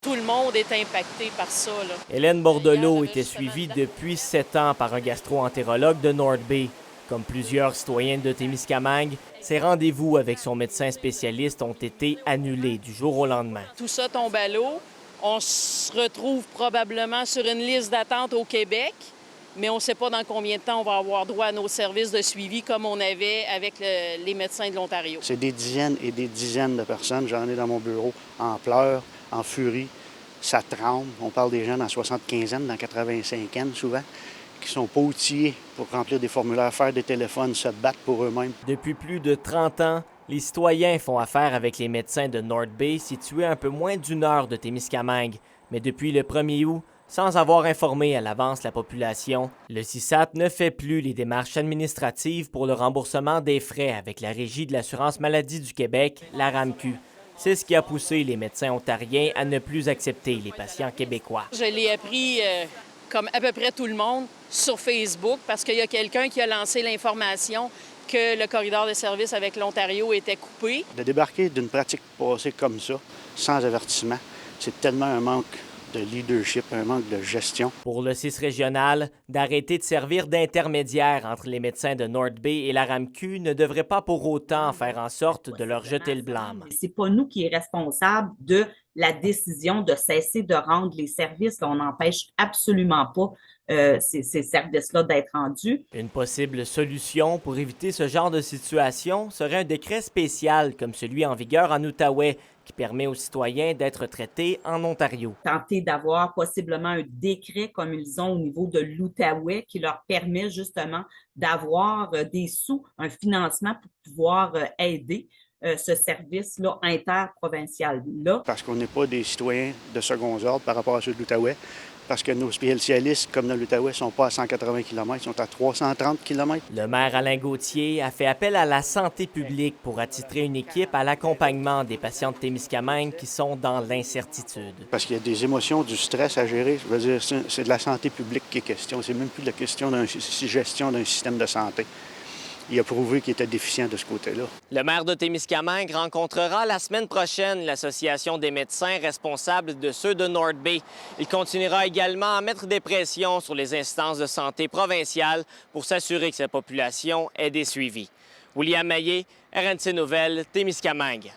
Tout le monde est impacté par ça, là. Hélène Bordelot était suivie depuis 7 ans par un gastro-entérologue de North Bay. Comme plusieurs citoyennes de Témiscamingue, ses rendez-vous avec son médecin spécialiste ont été annulés du jour au lendemain. Tout ça tombe à l'eau. On se retrouve probablement sur une liste d'attente au Québec, mais on ne sait pas dans combien de temps on va avoir droit à nos services de suivi comme on avait avec les médecins de l'Ontario. C'est des dizaines et des dizaines de personnes. J'en ai dans mon bureau en pleurs, en furie. Ça tremble. On parle des gens dans 75 ans, dans 85 ans souvent, qui sont pas outillés pour remplir des formulaires, faire des téléphones, se battre pour eux-mêmes. Depuis plus de 30 ans, les citoyens font affaire avec les médecins de North Bay, situés à un peu moins d'1 heure de Témiscamingue. Mais depuis le 1er août, sans avoir informé à l'avance la population, le CISAT ne fait plus les démarches administratives pour le remboursement des frais avec la Régie de l'assurance maladie du Québec, la RAMQ. C'est ce qui a poussé les médecins ontariens à ne plus accepter les patients québécois. Je l'ai appris, comme à peu près tout le monde, sur Facebook, parce qu'il y a quelqu'un qui a lancé l'information que le corridor de service avec l'Ontario était coupé. De débarquer d'une pratique passée comme ça, sans avertissement, c'est tellement un manque de leadership, un manque de gestion. Pour le CIS régional, d'arrêter de servir d'intermédiaire entre les médecins de North Bay et la RAMQ ne devrait pas pour autant faire en sorte de leur jeter le blâme. C'est pas nous qui est responsable de la décision de cesser de rendre les services. On n'empêche absolument pas ces services-là d'être rendus. Une possible solution pour éviter ce genre de situation serait un décret spécial comme celui en vigueur en Outaouais, qui permet aux citoyens d'être traités en Ontario. Tenter d'avoir possiblement un décret comme ils ont au niveau de l'Outaouais qui leur permet justement d'avoir des sous, un financement pour pouvoir aider ce service-là interprovincial-là. Parce qu'on n'est pas des citoyens de second ordre par rapport à ceux de l'Outaouais, parce que nos spécialistes, comme dans l'Outaouais, ne sont pas à 180 km, ils sont à 330 km. Le maire Alain Gauthier a fait appel à la santé publique pour attitrer une équipe à l'accompagnement des patients de Témiscamingue qui sont dans l'incertitude. Parce qu'il y a des émotions, du stress à gérer. Je veux dire, c'est de la santé publique qui est question. C'est même plus de la question d'une gestion d'un système de santé. Il a prouvé qu'il était déficient de ce côté-là. Le maire de Témiscamingue rencontrera la semaine prochaine l'Association des médecins responsables de ceux de North Bay. Il continuera également à mettre des pressions sur les instances de santé provinciales pour s'assurer que cette population est des suivis. William Maillet, RNC Nouvelles, Témiscamingue.